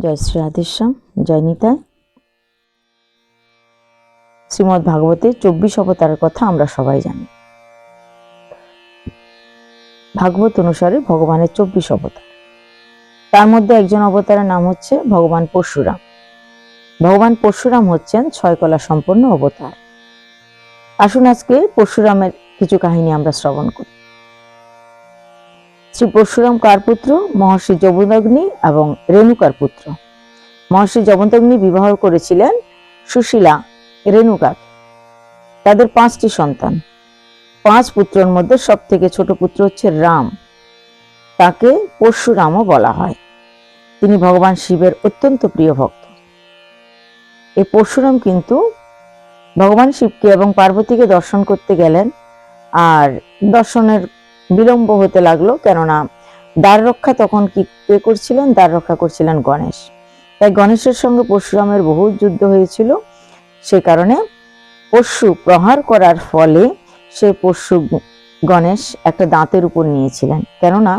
জয় শ্রী রাধেশ্যাম, জয় নিতাই। শ্রীমদ্ ভাগবতে 24 অবতারের কথা আমরা সবাই জানি। ভাগবত অনুসারে ভগবানের 24 অবতার। তার মধ্যে একজন অবতারের নাম হচ্ছে ভগবান পরশুরাম। ভগবান পরশুরাম হচ্ছেন 6 কলা সম্পন্ন অবতার। আসুন আজকে পরশুরামের কিছু কাহিনী আমরা শ্রবণ করি। শ্রী পরশুরাম কার পুত্র? মহর্ষি যমদগ্নি এবং রেণুকার পুত্র। মহর্ষি যমদগ্নি বিবাহ করেছিলেন সুশীলা রেণুকাকে। তাদের 5টি সন্তান। 5 পুত্রের মধ্যে সব থেকে ছোট পুত্র হচ্ছে রাম। তাকে পরশুরামও বলা হয়। তিনি ভগবান শিবের অত্যন্ত প্রিয় ভক্ত। এই পরশুরাম কিন্তু ভগবান শিবকে এবং পার্বতীকে দর্শন করতে গেলেন, আর দর্শনের বিলম্ব হতে লাগলো, কেননা দ্বার রক্ষা তখন কে করছিলেন? দ্বার রক্ষা করছিলেন গণেশ। তাই গণেশের সঙ্গে পরশুরামের বহু যুদ্ধ হয়েছিল। সে কারণে পরশু প্রহার করার ফলে সে পরশু গণেশ একটা দাঁতের উপর নিয়েছিলেন, কেননা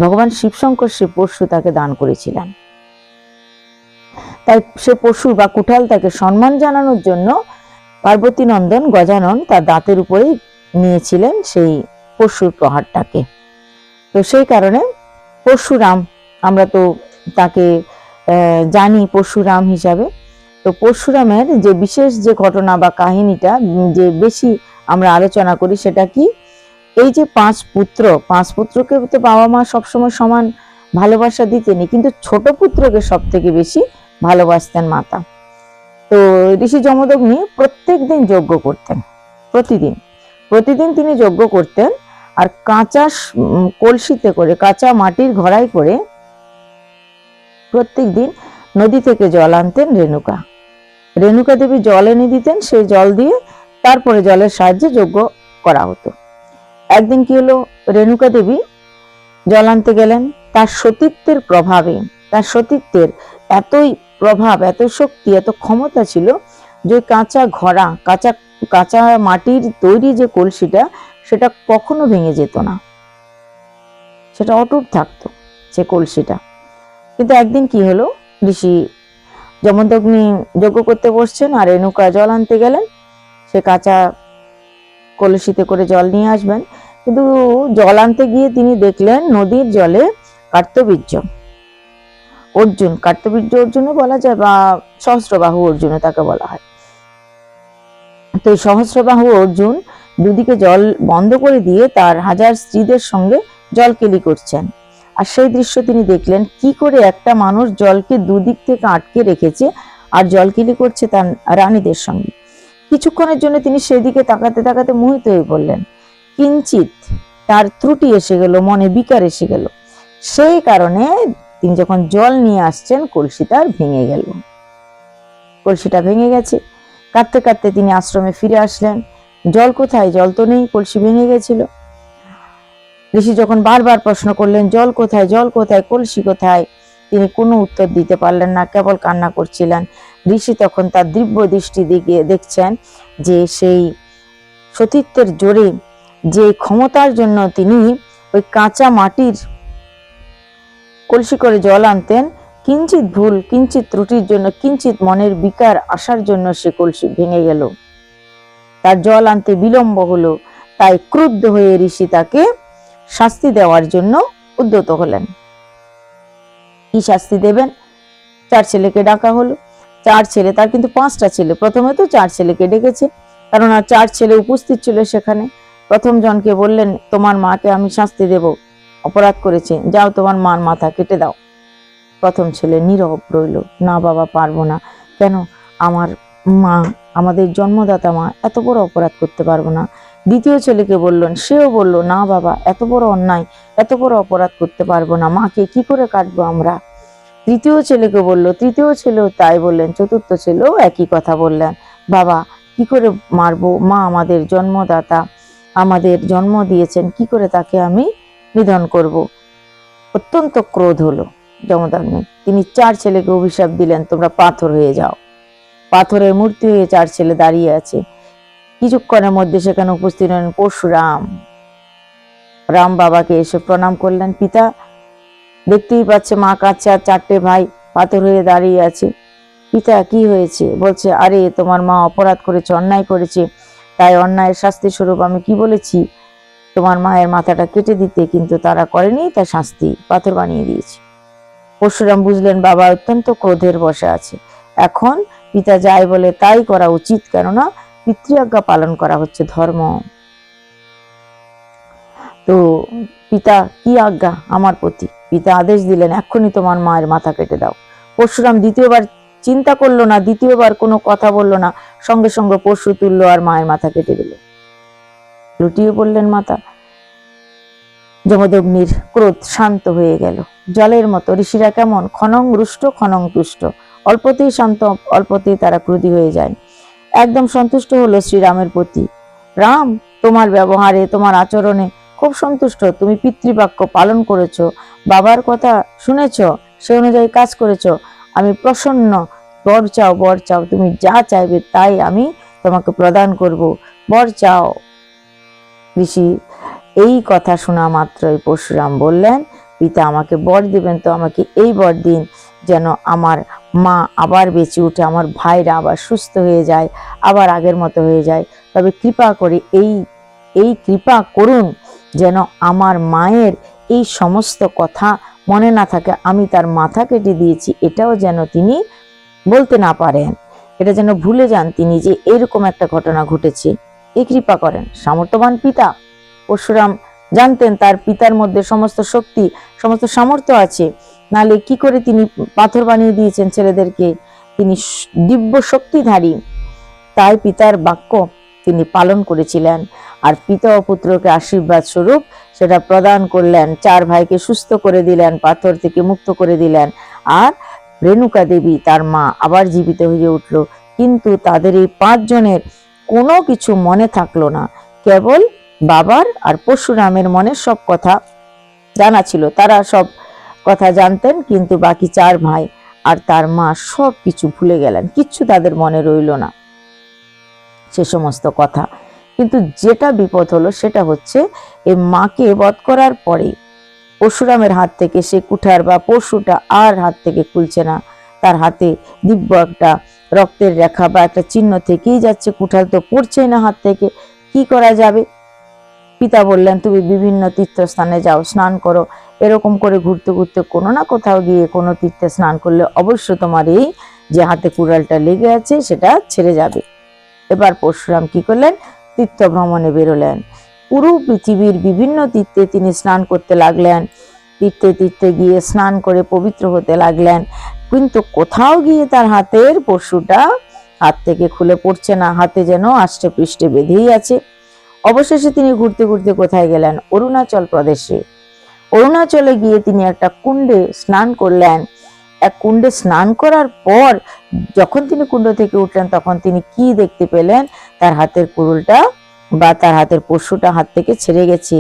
ভগবান শিবশঙ্কর সে পরশু তাকে দান করেছিলেন। তাই সে পরশু বা কুঠাল তাকে সম্মান জানানোর জন্য পার্বতী নন্দন গজানন তার দাঁতের উপরেই নিয়েছিলেন সেই পরশুর প্রহারটাকে। তো সেই কারণে পরশুরাম, আমরা তো তাকে জানি পরশুরাম হিসাবে। তো পরশুরামের যে বিশেষ যে ঘটনা বা কাহিনীটা যে বেশি আমরা আলোচনা করি সেটা কি, এই যে 5 পুত্রকে তো বাবা মা সবসময় সমান ভালোবাসা দিতেনি, কিন্তু ছোট পুত্রকে সব থেকে বেশি ভালোবাসতেন মাতা। তো ঋষি যমদগ্নি প্রত্যেক দিন যজ্ঞ করতেন। প্রতিদিন তিনি যজ্ঞ করতেন, আর কাঁচা কলসিতে করে, কাঁচা মাটির ঘড়াই করে প্রত্যেক দিন নদী থেকে জল আনতেন রেণুকা দেবী জল এনে দিতেন। সেই জল দিয়ে তারপরে জলের সাহায্যে যজ্ঞ করা হতো। একদিন কি হলো, রেণুকা দেবী জল আনতে গেলেন। তার সতীত্বের প্রভাবে, তার সতীত্বের এতই প্রভাব, এত শক্তি, এত ক্ষমতা ছিল যে কাঁচা ঘড়া, কাঁচা মাটির তৈরি যে কলসিটা, সেটা কখনো ভেঙে যেত না, সেটা অটুট থাকতো সে কলসিটা। কিন্তু একদিন কি হলো, ঋষি যমদগ্নি যজ্ঞ করতে বসছেন আর রেণুকা জল আনতে গেলেন। সে কাঁচা কলসিতে করে জল নিয়ে আসবেন, কিন্তু জল আনতে গিয়ে তিনি দেখলেন নদীর জলে কার্তবীর্য অর্জুনও বলা যায়, বা সহস্রবাহু অর্জুনও তাকে বলা হয়। তো এই সহস্রবাহু অর্জুন দুদিকে জল বন্ধ করে দিয়ে তার 1000 স্ত্রীদের সঙ্গে জল কেলি করছেন। আর সেই দৃশ্য তিনি দেখলেন, কি করে একটা মানুষ জলকে দুদিক থেকে আটকে রেখেছে আর জল কেলি করছে তার রানীদের সঙ্গে। কিছুক্ষণের জন্য তিনি সেদিকে তাকাতে তাকাতে মোহিত হয়ে পড়লেন। কিঞ্চিত তার ত্রুটি এসে গেল, মনে বিকার এসে গেল। সেই কারণে তিনি যখন জল নিয়ে আসছেন, কলসিটা ভেঙে গেল। কলসিটা ভেঙে গেছে। কাঁদতে কাঁদতে তিনি আশ্রমে ফিরে আসলেন। জল কোথায়? জল তো নেই, কলসি ভেঙে গেছিল। ঋষি যখন বারবার প্রশ্ন করলেন, জল কোথায়, জল কোথায়, কলসি কোথায়, তিনি কোনো উত্তর দিতে পারলেন না, কেবল কান্না করছিলেন। ঋষি তখন তার দিব্য দৃষ্টি দিকে দেখছেন যে সেই সতীত্বের জোরে, যে ক্ষমতার জন্য তিনি ওই কাঁচা মাটির কলসি করে জল আনতেন, কিঞ্চিত ভুল, কিঞ্চিত ত্রুটির জন্য, কিঞ্চিত মনের বিকার আসার জন্য সে কলসি ভেঙে গেল, তার জল আনতে বিলম্ব হলো। তাই ক্রুদ্ধ হয়ে ঋষি তাকে শাস্তি দেওয়ার জন্য উদ্যত হলেন। কি শাস্তি দেবেন? 4 ছেলেকে ডাকা হলো। 4 ছেলে, তার কিন্তু 5টা ছেলে। প্রথমে তো 4 ছেলেকে ডেকেছে, কারণ 4 ছেলে উপস্থিত ছিল সেখানে। প্রথম জনকে বললেন, তোমার মাকে আমি শাস্তি দেব, অপরাধ করেছে, যাও তোমার মার মাথা কেটে দাও। প্রথম ছেলে নীরব রইল, না বাবা, পারবো না। কেন? আমার মা, আমাদের জন্মদাতা মা, এত বড় অপরাধ করতে পারবো না। দ্বিতীয় ছেলেকে বললেন, সেও বলল, না বাবা, এত বড় অন্যায়, এত বড় অপরাধ করতে পারবো না, মাকে কি করে কাটবো আমরা। তৃতীয় ছেলেকে বলল, তৃতীয় ছেলেও তাই বললেন। চতুর্থ ছেলেও একই কথা বললেন, বাবা কি করে মারবো, মা আমাদের জন্মদাতা, আমাদের জন্ম দিয়েছেন, কি করে তাকে আমি নিধন করব। অত্যন্ত ক্রোধ হলো যমদগ্নি। তিনি 4 ছেলেকে অভিশাপ দিলেন, তোমরা পাথর হয়ে যাও। পাথরের মূর্তি হয়ে 4 ছেলে দাঁড়িয়ে আছে। কিছুক্ষণের মধ্যে সেখানে উপস্থিত হলেন পরশুরাম। রাম বাবাকে এসে প্রণাম করলেন। পিতা, দেখতেই পাচ্ছে মা কাঁদছে আর 4টে ভাই পাথর হয়ে দাঁড়িয়ে আছে। পিতা, কি হয়েছে? বলছে, আরে তোমার মা অপরাধ করেছে, অন্যায় করেছে, তাই অন্যায়ের শাস্তি স্বরূপ আমি কি বলেছি, তোমার মায়ের মাথাটা কেটে দিতে, কিন্তু তারা করেনি, তাই শাস্তি পাথর বানিয়ে দিয়েছে। পরশুরাম বুঝলেন বাবা অত্যন্ত ক্রোধের বশে আছে, এখন পিতা যাই বলে তাই করা উচিত, কেননা পিতৃআজ্ঞা পালন করা হচ্ছে ধর্ম। তো পিতা কি আজ্ঞা আমার প্রতি? পিতা আদেশ দিলেন, এক্ষুনি তোমার মায়ের মাথা কেটে দাও। পরশুরাম দ্বিতীয়বার চিন্তা করলো না, দ্বিতীয়বার কোনো কথা বললো না, সঙ্গে সঙ্গে পরশু তুললো আর মায়ের মাথা কেটে দিল। লুটিয়ে পড়লেন মাতা। যমদগ্নির ক্রোধ শান্ত হয়ে গেল, জলের মতো। ঋষিরা কেমন? ক্ষণং রুষ্ট ক্ষণং তুষ্ট, অল্পতেই শান্ত, অল্পতেই তারা ক্রোধী হয়ে যায়। একদম সন্তুষ্ট হলো শ্রীরামের প্রতি। রাম, তোমার ব্যবহারে, তোমার আচরণে খুব সন্তুষ্ট। তুমি পিতৃবাক্য পালন করেছ, বাবার কথা শুনেছ, সে অনুযায়ী কাজ করেছ। আমি প্রসন্ন। বর চাও, বর চাও, তুমি যা চাইবে তাই আমি তোমাকে প্রদান করব। বর চাও। ঋষি এই কথা শোনা মাত্রই পরশুরাম বললেন, পিতা আমাকে বর দিবেন তো আমাকে এই বর দিন, যেন আমার মা আবার বেঁচে উঠে, আমার ভাইরা আবার সুস্থ হয়ে যায়, আবার আগের মতো হয়ে যায়। তবে কৃপা করে এই কৃপা করুন যেন আমার মায়ের এই সমস্ত কথা মনে না থাকে, আমি তার মাথা কেটে দিয়েছি এটাও যেন তিনি বলতে না পারেন, এটা যেন ভুলে যান তিনি যে এরকম একটা ঘটনা ঘটেছে। এই কৃপা করেন। সামর্থ্যবান পিতা পরশুরাম জানতেন তার পিতার মধ্যে সমস্ত শক্তি, সমস্ত সামর্থ্য আছে, নালে কি করে তিনি পাথর বানিয়ে দিয়েছেন ছেলেদেরকে। তিনি দিব্য শক্তিধারী, তাই পিতার বাক্য তিনি পালন করেছিলেন। আর পিতা ও পুত্রকে আশীর্বাদ স্বরূপ সেটা প্রদান করলেন, 4 ভাইকে সুস্থ করে দিলেন, পাথর থেকে মুক্ত করে দিলেন। আর রেণুকা দেবী তার মা আবার জীবিত হয়ে উঠল। কিন্তু তাদের এই 5 জনের কোনো কিছু মনে থাকলো না, কেবল বাবার আর পরশুরামের মনে সব কথা জানা ছিল, তারা সব কথা জানতেন, কিন্তু বাকি 4 ভাই আর তার মা সব কিছু ভুলে গেলেন, কিচ্ছু তাদের মনে রইল না সে সমস্ত কথা। কিন্তু যেটা বিপদ হলো সেটা হচ্ছে এই মাকে বধ করার পরে পরশুরামের হাত থেকে সে কুঠার বা পরশুটা আর হাত থেকে খুলছে না, তার হাতে দিব্য একটা রক্তের রেখা বা একটা চিহ্ন থেকেই যাচ্ছে, কুঠার তো পড়ছেই না হাত থেকে। কি করা যাবে? পিতা বললেন, তুমি বিভিন্ন তীর্থস্থানে যাও, স্নান করো। এরকম করে ঘুরতে ঘুরতে কোনো না কোথাও গিয়ে কোনো তীর্থে স্নান করলে অবশ্য তোমার এই যে হাতে কুড়ালটা লেগে আছে সেটা ছেড়ে যাবে। এবার পরশুরাম কি করলেন? তীর্থ ভ্রমণে বেরোলেন। পুরো পৃথিবীর বিভিন্ন তীর্থে তিনি স্নান করতে লাগলেন, তীর্থে তীর্থে গিয়ে স্নান করে পবিত্র হতে লাগলেন, কিন্তু কোথাও গিয়ে তার হাতের পরশুটা হাত থেকে খুলে পড়ছে না, হাতে যেন আষ্টে পৃষ্ঠে বেঁধেই আছে। অবশেষে তিনি ঘুরতে ঘুরতে কোথায় গেলেন? অরুণাচল প্রদেশে। অরুণাচলে গিয়ে তিনি একটা কুণ্ডে স্নান করলেন। এক কুণ্ডে স্নান করার পর যখন তিনি কুণ্ড থেকে উঠলেন তখন তিনি কি দেখতে পেলেন? তার হাতের কুড়ুলটা বা তার হাতের পরশুটা হাত থেকে ছেড়ে গেছে।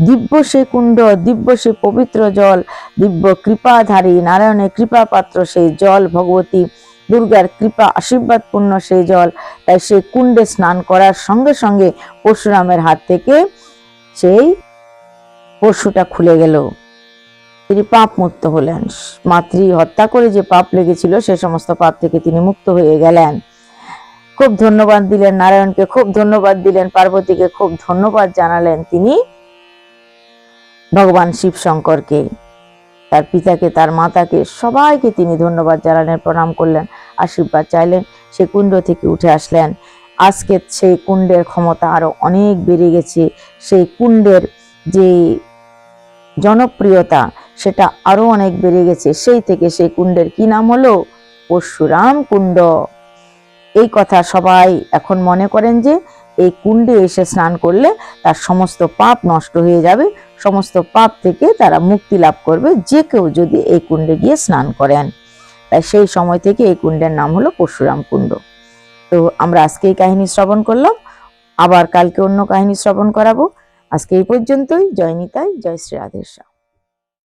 দিব্য সে কুণ্ড, দিব্য সে পবিত্র জল, দিব্য কৃপাধারী নারায়ণের কৃপা পাত্র সেই জল, ভগবতী দুর্গার কৃপা আশীর্বাদপূর্ণ সেই জল। তাই সেই কুণ্ডে স্নান করার সঙ্গে সঙ্গে পরশুরামের হাত থেকে সেই পরশুটা খুলে গেল। তিনি পাপ মুক্ত হলেন। মাতৃ হত্যা করে যে পাপ লেগেছিল সে সমস্ত পাপ থেকে তিনি মুক্ত হয়ে গেলেন। খুব ধন্যবাদ দিলেন নারায়ণকে, খুব ধন্যবাদ দিলেন পার্বতীকে, খুব ধন্যবাদ জানালেন তিনি ভগবান শিব শঙ্করকে, তার পিতাকে, তার মাতাকে, সবাইকে তিনি ধন্যবাদ জানালেন, প্রণাম করলেন, আশীর্বাদ চাইলেন। সে কুণ্ড থেকে উঠে আসলেন। আজকে সেই কুণ্ডের ক্ষমতা আরো অনেক বেড়ে গেছে। সেই কুণ্ডের যে জনপ্রিয়তা সেটা আরো অনেক বেড়ে গেছে। সেই থেকে সেই কুণ্ডের কি নাম হলো? পরশুরাম কুণ্ড। এই কথা সবাই এখন মনে করেন যে এই কুণ্ডে এসে স্নান করলে তার সমস্ত পাপ নষ্ট হয়ে যাবে, সমস্ত পাপ থেকে তারা মুক্তি লাভ করবে যে কেউ যদি এই কুণ্ডে গিয়ে স্নান করেন। তাই সেই সময় থেকে এই কুণ্ডের নাম হলো পরশুরাম কুণ্ড। তো আমরা আজকে এই কাহিনী শ্রবণ করলাম, আবার কালকে অন্য কাহিনী শ্রবণ করাবো। আজকে এই পর্যন্তই। জয় নিতাই, জয় শ্রী রাধেশ্যাম।